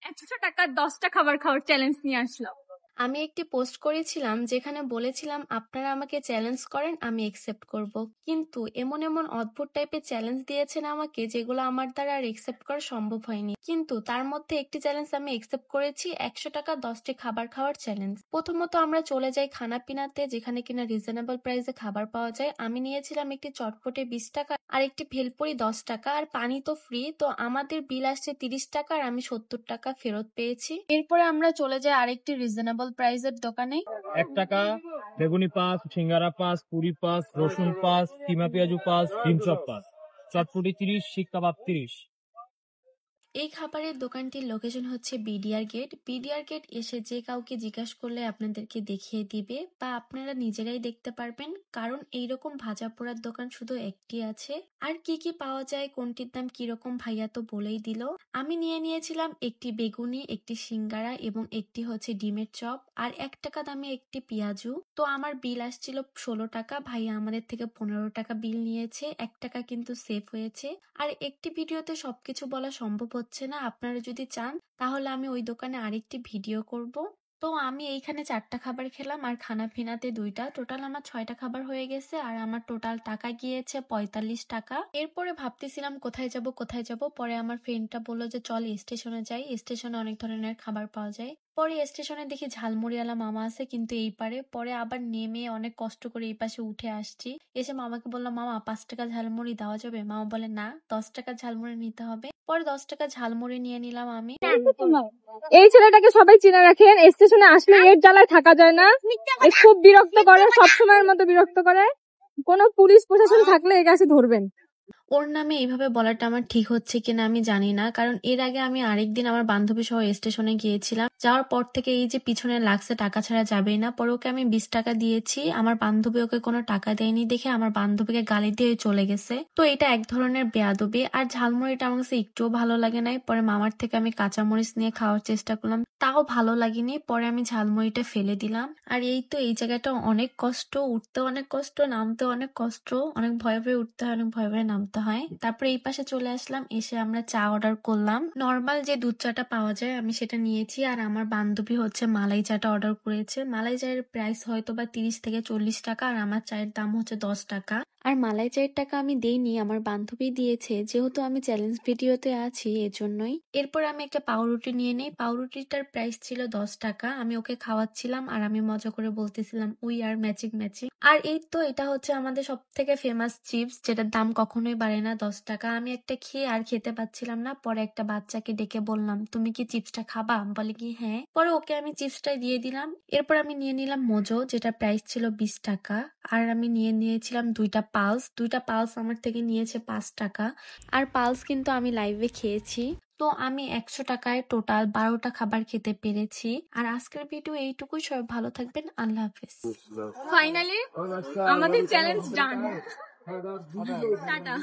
100 টাকার 10টা খাবার খাওয়ার চ্যালেঞ্জ নিয়ে আসলো। আমি একটি পোস্ট করেছিলাম যেখানে বলেছিলাম আপনারা আমাকে চ্যালেঞ্জ করেন, আমি একসেপ্ট করব। কিন্তু এমন এমন অদ্ভুত টাইপের চ্যালেঞ্জ দিয়েছেন আমাকে যেগুলো আমার দ্বারা আর একসেপ্ট করা সম্ভব হয়নি। কিন্তু তার মধ্যে একটি চ্যালেঞ্জ আমি একসেপ্ট করেছি, 100 টাকা 10টি খাবার খাওয়ার চ্যালেঞ্জ। প্রথমত আমরা চলে যাই খানাপিনাতে, যেখানে কিনা রিজনেবল প্রাইসে খাবার পাওয়া যায়। আমি নিয়েছিলাম একটি চটপটে 20 টাকা আর একটি ভেলপুরি 10 টাকা, আর পানি তো ফ্রি। তো আমাদের বিল আসছে 30 টাকা আর আমি 70 টাকা ফেরত পেয়েছি। এরপরে আমরা চলে যাই আরেকটি রিজনেবল প্রাইসের দোকানে। 1 টাকা বেগুনি পাস, সিঙ্গারা পাস, পুরি পাস, রসুন পাস, কিমা পেঁয়াজু পাস, ডিম চপ পাস, চটপটি 30, শিক কাবাব 30। এই খাবারের দোকানটির লোকেশন হচ্ছে বিডিআর গেট। বিডিআর গেট এসে যে কাউকে জিজ্ঞাসা করলে আপনাদেরকে দেখিয়ে দিবে, বা আপনারা নিজেরাই দেখতে পারবেন, কারণ এইরকম ভাজা পোড়ার দোকান শুধু একটি আছে। আর কি কি পাওয়া যায়, কোনটির দাম কিরকম ভাইয়া তো বলেই দিল। আমি নিয়ে নিয়েছিলাম একটি বেগুনি, একটি সিঙ্গারা এবং একটি হচ্ছে ডিমের চপ, আর 1 টাকা দামে একটি পেঁয়াজু। তো আমার বিল আসছিল 16 টাকা। ভাইয়া আমাদের থেকে 15 টাকা বিল নিয়েছে, 1 টাকা কিন্তু সেভ হয়েছে। আর একটি ভিডিওতে সবকিছু বলা সম্ভব হচ্ছে না, আপনারা যদি চান তাহলে আমি ওই দোকানে আরেকটি ভিডিও করব। তো আমি এইখানে 4টা খাবার খেলাম আর খানাপিনাতে 2টা, টোটাল আমার 6টা খাবার হয়ে গেছে আর আমার টোটাল টাকা গিয়েছে 45 টাকা। এরপরে ভাবতেছিলাম কোথায় যাব কোথায় যাব, পরে আমার ফ্রেন্ডটা বললো যে চল স্টেশনে যাই, স্টেশনে অনেক ধরনের খাবার পাওয়া যায়। পরে স্টেশনে দেখি ঝালমুড়িওয়ালা মামা আছে কিন্তু এই পারে। পরে আবার নেমে অনেক কষ্ট করে এই পাশে উঠে আসছি। এসে মামাকে বললাম, মামা 5 টাকা ঝালমুড়ি দেওয়া যাবে? মামা বলে না, 10 টাকা ঝালমুড়ি নিতে হবে। পরে 10 টাকা ঝালমুড়ি নিয়ে নিলাম আমি। এই ছেলেটাকে সবাই চিনে রাখেন, স্টেশনে আসলে এর জ্বালায় থাকা যায় না। এ খুব বিরক্ত করে, সবসময়ের মতো বিরক্ত করে। কোনো পুলিশ প্রশাসন থাকলে এর কাছে ধরবেন। ওর নামে এইভাবে বলাটা আমার ঠিক হচ্ছে কিনা আমি জানি না, কারণ এর আগে আমি আরেকদিন আমার বান্ধবী সহ স্টেশনে গিয়েছিলাম। যাওয়ার পর থেকে এই যে পিছনে লাগছে টাকা ছাড়া যাবেই না। পরে ওকে আমি 20 টাকা দিয়েছি, আমার বান্ধবী ওকে কোনো টাকা দেয়নি দেখে আমার বান্ধবীকে গালি দিয়ে চলে গেছে। তো এটা এক ধরনের বেয়াদবি। আর ঝালমুড়িটা আমার কাছে একটুও ভালো লাগে নাই। পরে মামার থেকে আমি কাঁচামরিচ নিয়ে খাওয়ার চেষ্টা করলাম, তাও ভালো লাগেনি। পরে আমি ঝালমুড়িটা ফেলে দিলাম। আর এই তো এই জায়গাটা অনেক কষ্ট, উঠতে অনেক কষ্ট, নামতে অনেক কষ্ট, অনেক ভয়ে ভয়ে উঠতে হয়, অনেক ভয়ে ভয়ে নামতে হয়। তারপরে এই পাশে চলে আসলাম, এসে আমরা চা অর্ডার করলাম। নর্মাল যে দুধ চাটা পাওয়া যায় আমি সেটা নিয়েছি, আর আমার বান্ধবী হচ্ছে মালাই চাটা অর্ডার করেছে। মালাই চায়ের প্রাইস হয়তো বা 30 থেকে 40 টাকা, আর আমার চায়ের দাম হচ্ছে 10 টাকা। আর মালাই চায়ের টাকা আমি দেইনি, আমার বান্ধবী দিয়েছে, যেহেতু আমি চ্যালেঞ্জ ভিডিওতে আছি এজন্যই। এরপর আমি একটা পাউরুটি নিয়ে নেই। পাউরুটিটার প্রাইস ছিল 10 টাকা। আমি ওকে খাওয়াচ্ছিলাম আর আমি মজা করে বলতেছিলাম উই আর ম্যাচিং ম্যাচিং। আর এই তো এটা হচ্ছে আমাদের সব থেকে ফেমাস চিপস, যেটার দাম কখনোই বাড়ে না, 10 টাকা। আমি একটা খেয়ে আর খেতে পাচ্ছিলাম না। পরে একটা বাচ্চাকে ডেকে বললাম, তুমি কি চিপসটা খাবা? বলে কি হ্যাঁ। পরে ওকে আমি চিপসটাই দিয়ে দিলাম। এরপর আমি নিয়ে নিলাম মোজো, যেটা প্রাইস ছিল 20 টাকা। আর আমি নিয়ে নিয়েছিলাম 2টা পালস। 2টা পালস আমার থেকে নিয়েছে 5 টাকা। আর পালস কিন্তু আমি লাইভে খেয়েছি। তো আমি 100 টাকায় টোটাল 12টা খাবার খেতে পেরেছি। আর আজকের ভিডিও এইটুকুই। সবাই ভালো থাকবেন, আল্লাহ হাফেজ। ফাইনালি আমাদের চ্যালেঞ্জ ডান। টাটা।